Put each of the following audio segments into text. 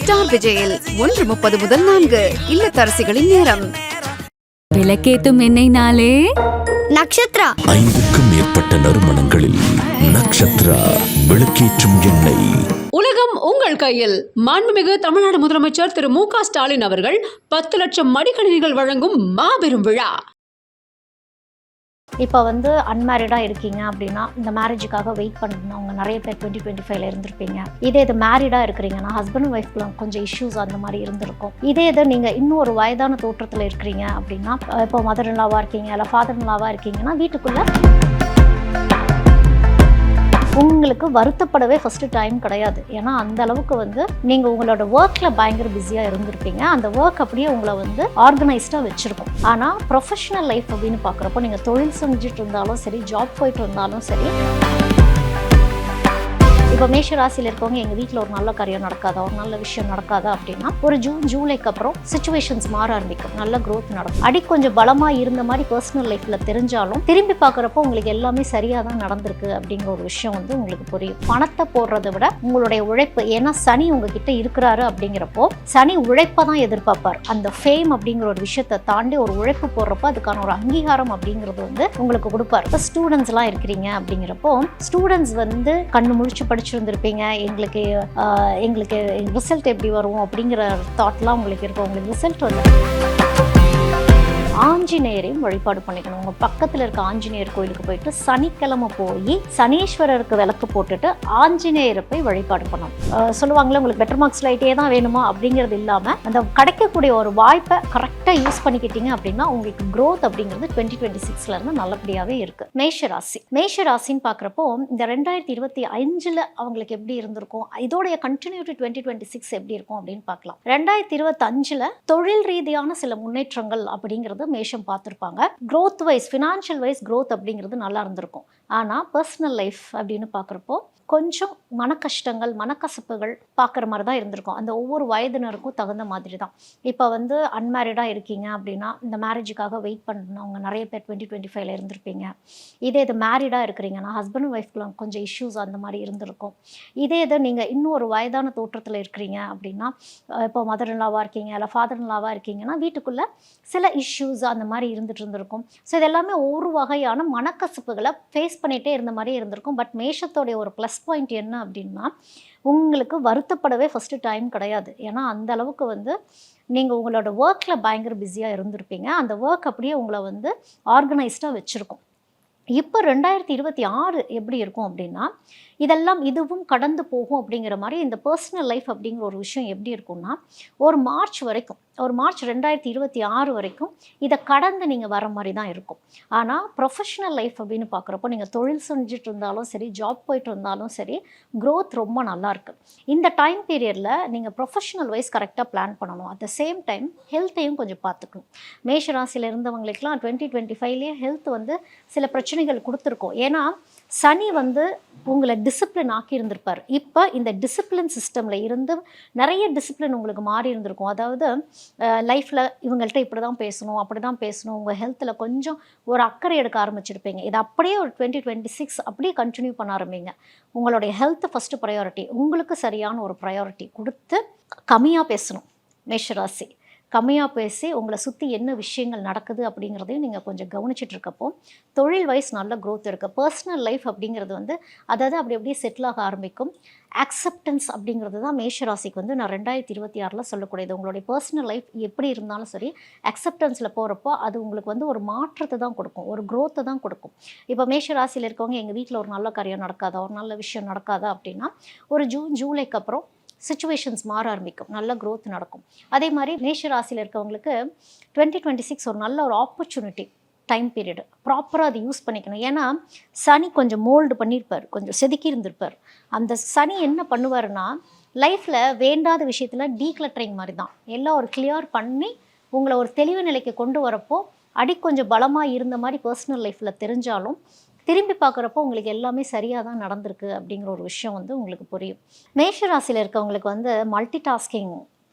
Star விஜயில் 1:30 முதல் 4 இல்லத்தரசிகளின் நேரம். விளக்கேத்தும் எண்ணெய்னாலே நக்ஷத்ரா. 5க்கும் மேற்பட்ட நறுமணங்களில் நக்ஷத்ரா விளக்கேற்றும் எண்ணெய். உலகம் உங்கள் கையில். மாண்புமிகு தமிழ்நாடு முதலமைச்சர் திரு மு க ஸ்டாலின் அவர்கள் 10 லட்சம் மடிக்கணினிகள் வழங்கும் மாபெரும் விழா. இப்போ அன்மேரிடாக இருக்கீங்க அப்படின்னா இந்த மேரேஜுக்காக வெயிட் பண்ணவங்க நிறைய பேர் 2025 இருந்திருப்பீங்க. இது மேரிடாக இருக்கிறீங்கன்னா ஹஸ்பண்ட் அண்ட் ஒய்ஃப்க்குலாம் கொஞ்சம் இஷ்யூஸ் அந்த மாதிரி இருந்திருக்கும். இது நீங்கள் இன்னும் ஒரு வயதான தோற்றத்தில் இருக்கிறீங்க அப்படின்னா, இப்போ மதர் இன் லாவாக இருக்கீங்க இல்லை ஃபாதர் இன் லாவாக இருக்கீங்கன்னா வீட்டுக்குள்ளே உங்களுக்கு வருத்தப்படவே ஃபஸ்ட்டு டைம் கிடையாது. ஏன்னா அந்த அளவுக்கு நீங்கள் உங்களோட ஒர்க்கில் பயங்கர பிஸியாக இருந்திருப்பீங்க. அந்த ஒர்க் அப்படியே உங்களை ஆர்கனைஸ்டாக வச்சுருக்கும். ஆனால் ப்ரொஃபஷனல் லைஃப் அப்படின்னு பார்க்குறப்போ நீங்கள் தொழில் செஞ்சுட்டு இருந்தாலும் சரி, ஜாப் போயிட்டு இருந்தாலும் சரி, இப்போ மேஷ ராசியில் இருக்கவங்க எங்கள் வீட்டில் ஒரு நல்ல காரியம் நடக்காதா, ஒரு நல்ல விஷயம் நடக்காதா அப்படின்னா ஒரு ஜூலைக்கு அப்புறம் சுச்சுவேஷன்ஸ் மாற ஆரம்பிக்கும். நல்ல க்ரோத் நடக்கும். கொஞ்சம் பலமாக இருந்த மாதிரி பர்சனல் லைஃப்பில் தெரிஞ்சாலும் திரும்பி பார்க்குறப்போ உங்களுக்கு எல்லாமே சரியாக தான் நடந்திருக்கு அப்படிங்கிற ஒரு விஷயம் உங்களுக்கு புரியும். பணத்தை போடுறதை விட உங்களுடைய உழைப்பு, ஏன்னா சனி உங்ககிட்ட இருக்கிறாரு அப்படிங்கிறப்போ சனி உழைப்பை தான் எதிர்பார்ப்பார். அந்த ஃபேம் அப்படிங்கிற ஒரு விஷயத்தை தாண்டி ஒரு உழைப்பு போடுறப்போ அதுக்கான ஒரு அங்கீகாரம் அப்படிங்கிறது உங்களுக்கு கொடுப்பார். இப்போ ஸ்டூடெண்ட்ஸ்லாம் இருக்கிறீங்க அப்படிங்கிறப்போ ஸ்டூடெண்ட்ஸ் கண்ணு முழிச்சு படிச்சிருந்திருப்பீங்க. எங்களுக்கு ரிசல்ட் எப்படி வரும் அப்படிங்கிற தாட்லாம் உங்களுக்கு இருக்கும். உங்களுக்கு ரிசல்ட் ஆஞ்சநேயரையும் வழிபாடு பண்ணிக்கணும். உங்கள் பக்கத்தில் இருக்க ஆஞ்சநேயர் கோயிலுக்கு போயிட்டு சனிக்கிழமை போய் சனீஸ்வரருக்கு விளக்கு போட்டுட்டு ஆஞ்சநேயரை போய் வழிபாடு பண்ணணும். சொல்லுவாங்களே உங்களுக்கு பெட்டர் மார்க்ஸ் லைட்டே தான் வேணுமா அப்படிங்கிறது இல்லாமல் அந்த கிடைக்கக்கூடிய ஒரு வாய்ப்பை கரெக்டாக யூஸ் பண்ணிக்கிட்டீங்க அப்படின்னா உங்களுக்கு க்ரோத் அப்படிங்கிறது 2026 நல்லபடியாகவே இருக்குது. மேஷராசின்னு பார்க்குறப்போ இந்த 2025 அவங்களுக்கு எப்படி இருந்திருக்கும், இதோடைய கண்டினியூட்டி 2026 எப்படி இருக்கும் அப்படின்னு பார்க்கலாம். 2025 தொழில் ரீதியான சில முன்னேற்றங்கள் அப்படிங்கிறது மேஷம் பார்த்துருப்பாங்க. Growth wise, financial wise growth அப்படிங்கிறது நல்லா இருந்திருக்கும். ஆனால் பர்சனல் லைஃப் அப்படின்னு பார்க்குறப்போ கொஞ்சம் மனக்கஷ்டங்கள், மனக்கசப்புகள் பார்க்குற மாதிரி தான் இருந்திருக்கும். அந்த ஒவ்வொரு வயதினருக்கும் தகுந்த மாதிரி தான். இப்போ அன்மேரிடாக இருக்கீங்க அப்படின்னா இந்த மேரேஜுக்காக வெயிட் பண்ணவங்க நிறைய பேர் 2025 இருந்திருப்பீங்க. இது மேரிடாக இருக்கிறீங்கன்னா ஹஸ்பண்ட் அண்ட் ஒய்ஃப்க்குலாம் கொஞ்சம் இஷ்யூஸ் அந்த மாதிரி இருந்திருக்கும். இது நீங்கள் இன்னும் ஒரு வயதான தோற்றத்தில் இருக்கிறீங்க அப்படின்னா, இப்போ மதர் இன் லாவாக இருக்கீங்க இல்லை ஃபாதர் இன் லாவாக இருக்கீங்கன்னா வீட்டுக்குள்ளே சில இஷ்யூஸ் அந்த மாதிரி இருந்துட்டு இருந்திருக்கும். ஸோ இது எல்லாமே ஒரு வகையான மனக்கசப்புகளை ஃபேஸ் பண்ணிகிட்டே இருந்த மாதிரி இருந்திருக்கும். பட் மேஷத்தோடைய ஒரு ப்ளஸ் பாயிண்ட் என்ன அப்படின்னா, உங்களுக்கு வருத்தப்படவே ஃபஸ்ட்டு டைம் கிடையாது. ஏன்னா அந்த அளவுக்கு நீங்கள் உங்களோட ஒர்க்கில் பயங்கர பிஸியாக இருந்திருப்பீங்க. அந்த ஒர்க் அப்படியே உங்களை ஆர்கனைஸ்டாக வச்சுருக்கும். இப்போ 2026 எப்படி இருக்கும் அப்படின்னா, இதுவும் கடந்து போகும் அப்படிங்கிற மாதிரி இந்த பர்சனல் லைஃப் அப்படிங்கிற ஒரு விஷயம் எப்படி இருக்கும்னா, ஒரு மார்ச் 2026 வரைக்கும் இதை கடந்து நீங்கள் வர மாதிரி தான் இருக்கும். ஆனால் ப்ரொஃபஷனல் லைஃப் அப்படின்னு பார்க்குறப்போ நீங்கள் தொழில் செஞ்சுட்டு இருந்தாலும் சரி, ஜாப் போயிட்டு இருந்தாலும் சரி, க்ரோத் ரொம்ப நல்லாயிருக்கு. இந்த டைம் பீரியடில் நீங்கள் ப்ரொஃபஷனல் வைஸ் கரெக்டாக பிளான் பண்ணணும். அட் த சேம் டைம் ஹெல்த்தையும் கொஞ்சம் பார்த்துக்கணும். மேஷராசியில் இருந்தவங்களுக்கெல்லாம் 2025 ஹெல்த் சில பிரச்சனைகள் கொடுத்துருக்கோம். ஏன்னா சனி உங்களை டிசிப்ளின் ஆக்கி இருந்திருப்பார். இப்போ இந்த டிசிப்ளின் சிஸ்டமில் இருந்து நிறைய டிசிப்ளின் உங்களுக்கு மாறி இருந்திருக்கும். அதாவது லைஃப்பில் இவங்கள்ட்ட இப்படி தான் பேசணும், அப்படி தான் பேசணும், உங்கள் ஹெல்த்தில் கொஞ்சம் ஒரு அக்கறை எடுக்க ஆரம்பிச்சிருப்பீங்க. இது அப்படியே ஒரு 2026 அப்படியே கண்டினியூ பண்ண ஆரம்பிங்க. உங்களுடைய ஹெல்த்து ஃபஸ்ட்டு ப்ரையாரிட்டி, உங்களுக்கு சரியான ஒரு ப்ரையாரிட்டி கொடுத்து கம்மியாக பேசணும். மேஷராசி கம்மியாக பேசி உங்களை சுற்றி என்ன விஷயங்கள் நடக்குது அப்படிங்கிறதையும் நீங்கள் கொஞ்சம் கவனிச்சிட்டு இருக்கப்போ தொழில் வைஸ் நல்ல க்ரோத் இருக்குது. பர்சனல் லைஃப் அப்படிங்கிறது அதாவது அப்படி அப்படியே செட்டில் ஆக ஆரம்பிக்கும். அக்செப்டன்ஸ் அப்படிங்கிறது தான் மேஷராசிக்கு நான் 2026 சொல்லக்கூடியது. உங்களுடைய பர்சனல் லைஃப் எப்படி இருந்தாலும் சரி, அக்செப்டன்ஸில் போகிறப்போ அது உங்களுக்கு ஒரு மாற்றத்தை தான் கொடுக்கும், ஒரு க்ரோத்தை தான் கொடுக்கும். இப்போ மேஷராசியில் இருக்கவங்க எங்கள் வீட்டில் ஒரு நல்ல காரியம் நடக்காதா, ஒரு நல்ல விஷயம் நடக்காதா அப்படின்னா ஒரு ஜூலைக்கு அப்புறம் சுச்சுவேஷன்ஸ் மாற ஆரம்பிக்கும். நல்ல க்ரோத் நடக்கும். அதே மாதிரி மேஷ ராசியில் இருக்கவங்களுக்கு 2026 ஒரு நல்ல ஒரு ஆப்பர்ச்சுனிட்டி டைம் பீரியடு. ப்ராப்பராக அதை யூஸ் பண்ணிக்கணும். ஏன்னா சனி கொஞ்சம் மோல்டு பண்ணியிருப்பார், கொஞ்சம் செதுக்கி இருந்திருப்பார். அந்த சனி என்ன பண்ணுவாருன்னா, லைஃப்பில் வேண்டாத விஷயத்தில் டீக்ளட்டரிங் மாதிரி தான் எல்லாம் ஒரு கிளியர் பண்ணி உங்களை ஒரு தெளிவு நிலைக்கு கொண்டு வரப்போ கொஞ்சம் பலமாக இருந்த மாதிரி பர்சனல் லைஃப்பில் தெரிஞ்சாலும் திரும்பி பார்க்குறப்போ உங்களுக்கு எல்லாமே சரியாக தான் நடந்திருக்கு அப்படிங்கிற ஒரு விஷயம் உங்களுக்கு புரியும். மேஷ ராசியில் இருக்கவங்களுக்கு மல்டி டாஸ்கிங்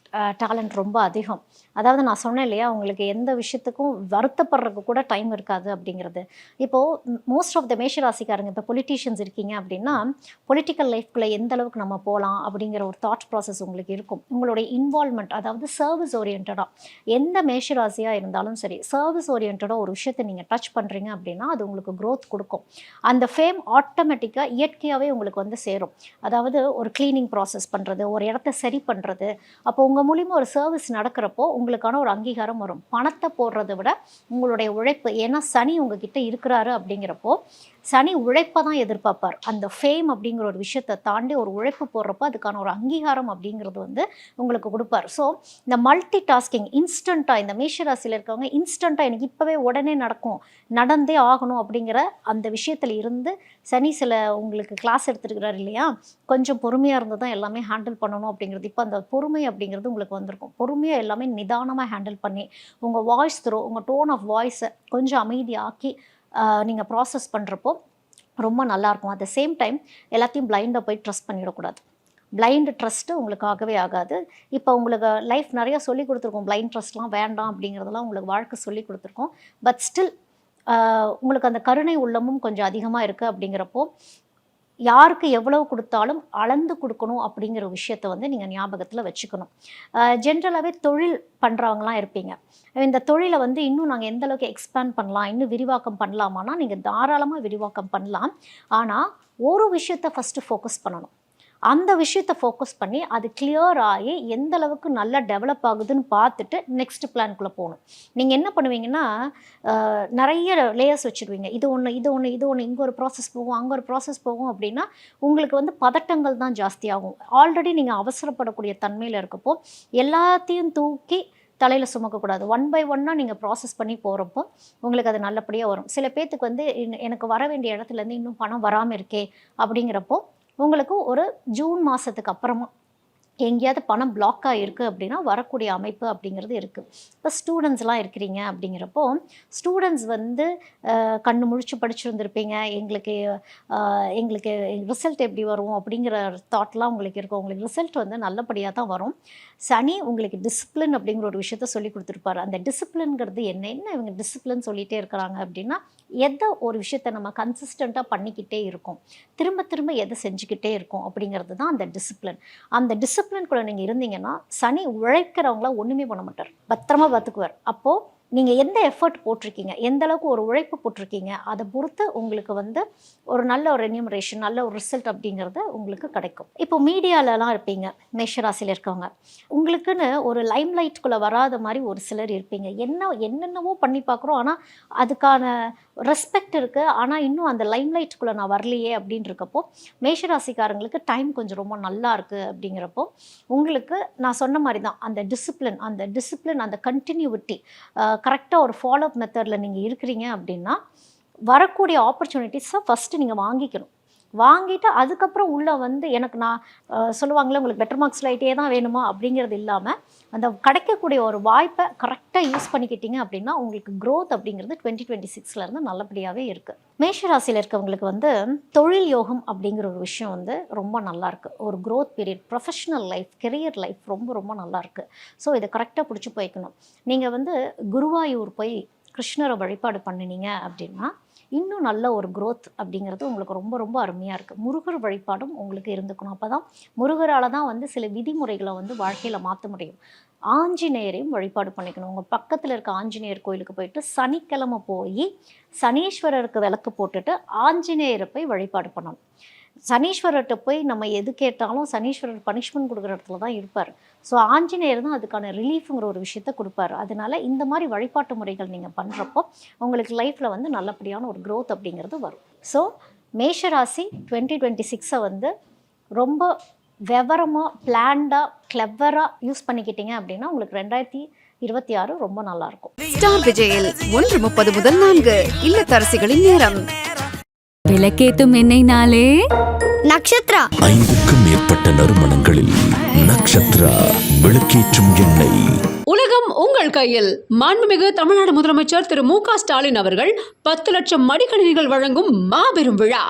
டேலண்ட் ரொம்ப அதிகம். அதாவது நான் சொன்னேன் இல்லையா, உங்களுக்கு எந்த விஷயத்துக்கும் வருத்தப்படுறதுக்கு கூட டைம் இருக்காது அப்படிங்கிறது. இப்போது மோஸ்ட் ஆஃப் த மேஷராசிக்காரங்க இப்போ பொலிட்டீஷியன்ஸ் இருக்கீங்க அப்படின்னா, பொலிட்டிக்கல் லைஃப்குள்ளே எந்த அளவுக்கு நம்ம போகலாம் அப்படிங்கிற ஒரு தாட் ப்ராசஸ் உங்களுக்கு இருக்கும். உங்களுடைய இன்வால்மெண்ட், அதாவது சர்வீஸ் ஓரியன்டாக எந்த மேஷராசியாக இருந்தாலும் சரி, சர்வீஸ் ஓரியன்டாக ஒரு விஷயத்தை நீங்கள் டச் பண்ணுறீங்க அப்படின்னா அது உங்களுக்கு க்ரோத் கொடுக்கும். அந்த ஃபேம் ஆட்டோமேட்டிக்காக இயற்கையாகவே உங்களுக்கு வந்து சேரும். அதாவது ஒரு க்ளீனிங் ப்ராசஸ் பண்ணுறது, ஒரு இடத்த சரி பண்ணுறது, அப்போ உங்கள் மூலிமா ஒரு சர்வீஸ் நடக்கிறப்போ உங்களுக்கான ஒரு அங்கீகாரம் வரும். பணத்தை போடுறதை விட உங்களுடைய உழைப்பு, ஏன்னா சனி உங்ககிட்ட இருக்கிறாரு அப்படிங்கிறப்போ சனி உழைப்பை தான் எதிர்பார்ப்பார். அந்த ஃபேம் அப்படிங்கிற ஒரு விஷயத்தை தாண்டி ஒரு உழைப்பு போடுறப்போ அதுக்கான ஒரு அங்கீகாரம் அப்படிங்கிறது வந்து உங்களுக்கு கொடுப்பார். ஸோ இந்த மல்டி டாஸ்கிங் இன்ஸ்டண்ட்டாக, இந்த மேஷராசியில் இருக்கவங்க இன்ஸ்டண்ட்டாக எனக்கு இப்போவே உடனே நடக்கும், நடந்தே ஆகணும் அப்படிங்கிற அந்த விஷயத்தில் இருந்து சனி சில உங்களுக்கு கிளாஸ் எடுத்துருக்கிறார் இல்லையா, கொஞ்சம் பொறுமையாக இருந்து தான் எல்லாமே ஹேண்டில் பண்ணணும் அப்படிங்கிறது. இப்போ அந்த பொறுமை அப்படிங்கிறது உங்களுக்கு வந்திருக்கும். பொறுமையாக எல்லாமே நிதானமாக ஹேண்டில் பண்ணி உங்கள் வாய்ஸ் த்ரோ, உங்கள் டோன் ஆஃப் வாய்ஸை கொஞ்சம் அமைதியாக்கி நீங்கள் ப்ராசஸ் பண்ணுறப்போ ரொம்ப நல்லாயிருக்கும். அட் த சேம் டைம் எல்லாத்தையும் பிளைண்டாக போய் ட்ரஸ்ட் பண்ணிடக்கூடாது. பிளைண்டு ட்ரஸ்ட்டு உங்களுக்கு ஆகவே ஆகாது. இப்போ உங்களுக்கு லைஃப் நிறையா சொல்லி கொடுத்துருக்கோம், பிளைண்ட் ட்ரஸ்ட்லாம் வேண்டாம் அப்படிங்கிறதெல்லாம் உங்களுக்கு வாழ்க்கை சொல்லி கொடுத்துருக்கோம். பட் ஸ்டில் உங்களுக்கு அந்த கருணை உள்ளமும் கொஞ்சம் அதிகமாக இருக்குது. அப்படிங்கிறப்போ யாருக்கு எவ்வளவு கொடுத்தாலும் அளந்து கொடுக்கணும் அப்படிங்கிற விஷயத்த வந்து நீங்கள் ஞாபகத்தில் வச்சுக்கணும். ஜென்ரலாகவே தொழில் பண்ணுறவங்களாம் இருப்பீங்க. இந்த தொழிலை வந்து இன்னும் நாங்கள் எந்த அளவுக்கு எக்ஸ்பேண்ட் பண்ணலாம், இன்னும் விரிவாக்கம் பண்ணலாமான்னா நீங்கள் தாராளமாக விரிவாக்கம் பண்ணலாம். ஆனால் ஒரு விஷயத்தை ஃபஸ்ட்டு ஃபோக்கஸ் பண்ணணும். அந்த விஷயத்தை ஃபோக்கஸ் பண்ணி அது கிளியர் ஆகி எந்த அளவுக்கு நல்லா டெவலப் ஆகுதுன்னு பார்த்துட்டு நெக்ஸ்ட் பிளான்குள்ளே போகணும். நீங்கள் என்ன பண்ணுவீங்கன்னா, நிறைய லேயர்ஸ் வச்சுருவீங்க. இது ஒன்று இது ஒன்று இது ஒன்று, இங்கே ஒரு ப்ராசஸ் போகும், அங்கே ஒரு ப்ராசஸ் போகும் அப்படின்னா உங்களுக்கு வந்து பதட்டங்கள் தான் ஜாஸ்தியாகும். ஆல்ரெடி நீங்கள் அவசரப்படக்கூடிய தன்மையில் இருக்கப்போ எல்லாத்தையும் தூக்கி தலையில் சுமக்கக்கூடாது. ஒன் பை ஒன்னாக நீங்கள் ப்ராசஸ் பண்ணி போகிறப்போ உங்களுக்கு அது நல்லபடியாக வரும். சில பேர்த்துக்கு வந்து எனக்கு வர வேண்டிய இடத்துலேருந்து இன்னும் பணம் வராமல் இருக்கே அப்படிங்கிறப்போ உங்களுக்கு ஒரு ஜூன் மாதத்துக்கு அப்புறமா எங்கேயாவது பணம் பிளாக் ஆகிருக்கு அப்படின்னா வரக்கூடிய அமைப்பு அப்படிங்கிறது இருக்குது. இப்போ ஸ்டூடெண்ட்ஸ்லாம் இருக்கிறீங்க அப்படிங்கிறப்போ ஸ்டூடெண்ட்ஸ் வந்து கண்ணு முழிச்சு படிச்சுருந்துருப்பீங்க. எங்களுக்கு ரிசல்ட் எப்படி வரும் அப்படிங்கிற தாட்லாம் உங்களுக்கு இருக்கும். உங்களுக்கு ரிசல்ட் வந்து நல்லபடியாக தான் வரும். சனி உங்களுக்கு டிசிப்ளின் அப்படிங்கிற ஒரு விஷயத்த சொல்லி கொடுத்துருப்பாரு. அந்த டிசிப்ளின்ங்கிறது என்ன இவங்க டிசிப்ளின் சொல்லிகிட்டே இருக்கிறாங்க அப்படின்னா, எதை ஒரு விஷயத்தை நம்ம கன்சிஸ்டண்ட்டாக பண்ணிக்கிட்டே இருக்கோம், திரும்ப திரும்ப எதை செஞ்சுக்கிட்டே இருக்கோம் அப்படிங்கிறது தான் அந்த டிசிப்ளின். அந்த டிசிப்ளின்குள்ளே நீங்கள் இருந்தீங்கன்னா சனி உழைக்கிறவங்கள ஒன்றுமே பண்ண மாட்டார், பத்திரமா பார்த்துக்குவார். அப்போது நீங்கள் எந்த எஃபர்ட் போட்டிருக்கீங்க, எந்த அளவுக்கு ஒரு உழைப்பு போட்டிருக்கீங்க, அதை பொறுத்து உங்களுக்கு வந்து ஒரு நல்ல ஒரு ரென்யூமரேஷன், நல்ல ஒரு ரிசல்ட் அப்படிங்கிறது உங்களுக்கு கிடைக்கும். இப்போ மீடியாலலாம் இருப்பீங்க மேஷராசியில் இருக்கவங்க, உங்களுக்குன்னு ஒரு லைம் லைட்டுக்குள்ளே வராத மாதிரி ஒரு சிலர் இருப்பீங்க. என்னென்னவோ பண்ணி பார்க்குறோம், ஆனால் அதுக்கான ரெஸ்பெக்ட் இருக்குது, ஆனால் இன்னும் அந்த லைம் லைட்டுக்குள்ளே நான் வரலையே அப்படின்னு இருக்கப்போ மேஷராசிக்காரங்களுக்கு டைம் கொஞ்சம் ரொம்ப நல்லா இருக்குது. அப்படிங்கிறப்போ உங்களுக்கு நான் சொன்ன மாதிரி தான் அந்த டிசிப்ளின் அந்த கண்டினியூவிட்டி கரெக்டாக ஒரு ஃபாலோஅப் மெத்தடில் நீங்கள் இருக்கிறீங்க அப்படின்னா வரக்கூடிய ஆப்பர்ச்சுனிட்டிஸை ஃபஸ்ட்டு நீங்கள் வாங்கிட்டு அதுக்கப்புறம் உள்ளே வந்து எனக்கு நான் சொல்லுவாங்களே உங்களுக்கு பெட்டர் மார்க்ஸ் லைட்டே தான் வேணுமா அப்படிங்கிறது இல்லாமல் அந்த கிடைக்கக்கூடிய ஒரு வாய்ப்பை கரெக்டாக யூஸ் பண்ணிக்கிட்டீங்க அப்படின்னா உங்களுக்கு க்ரோத் அப்படிங்கிறது 2026 நல்லபடியாகவே இருக்குது. மேஷராசியில் இருக்கவங்களுக்கு வந்து தொழில் யோகம் அப்படிங்கிற ஒரு விஷயம் வந்து ரொம்ப நல்லாயிருக்கு. ஒரு growth period, professional life, career life ரொம்ப ரொம்ப நல்லாயிருக்கு. ஸோ இதை கரெக்டாக பிடிச்சி போய்க்கணும். நீங்கள் வந்து குருவாயூர் போய் கிருஷ்ணரை வழிபாடு பண்ணினீங்க அப்படின்னா இன்னும் நல்ல ஒரு க்ரோத் அப்படிங்கிறது உங்களுக்கு ரொம்ப ரொம்ப அருமையாக இருக்குது. முருகர் வழிபாடும் உங்களுக்கு இருந்துக்கணும். அப்போ தான் முருகரால் தான் வந்து சில விதிமுறைகளை வந்து வாழ்க்கையில் மாற்ற முடியும். ஆஞ்சநேயரையும் வழிபாடு பண்ணிக்கணும். உங்கள் பக்கத்தில் இருக்க ஆஞ்சநேயர் கோயிலுக்கு போயிட்டு சனிக்கிழமை போய் சனீஸ்வரருக்கு விளக்கு போட்டுட்டு ஆஞ்சநேயரை போய் வழிபாடு பண்ணணும். சனீஸ்வரர்கிட்ட போய் நம்ம எது கேட்டாலும் சனீஸ்வரர் பனிஷ்மெண்ட் கொடுக்குற இடத்துல தான் இருப்பார். ஸோ ஆஞ்சநேயர் தான் அதுக்கான ரிலீஃபுங்கிற ஒரு விஷயத்த கொடுப்பாரு. அதனால இந்த மாதிரி வழிபாட்டு முறைகள் நீங்கள் பண்ணுறப்போ உங்களுக்கு லைஃப்பில் வந்து நல்லபடியான ஒரு க்ரோத் அப்படிங்கிறது வரும். ஸோ மேஷராசி 2026 வந்து ரொம்ப விவரமாக, பிளான்டாக, கிளவராக யூஸ் பண்ணிக்கிட்டீங்க அப்படின்னா உங்களுக்கு 2026 ரொம்ப நல்லாயிருக்கும். ஸ்டார் விஜயில் 1:30 முதல் 4 இல்லத்தரசிகளின் நேரம். விளக்கேத்தும் எண்ணெய்னாலே நக்ஷத்ரா. 5க்கும் மேற்பட்ட நறுமணங்களில் நக்ஷத்ரா விளக்கேற்றும் எண்ணெய். உலகம் உங்கள் கையில். மாண்புமிகு தமிழ்நாடு முதலமைச்சர் திரு மு க ஸ்டாலின் அவர்கள் 10 லட்சம் மடிக்கணினிகள் வழங்கும் மாபெரும் விழா.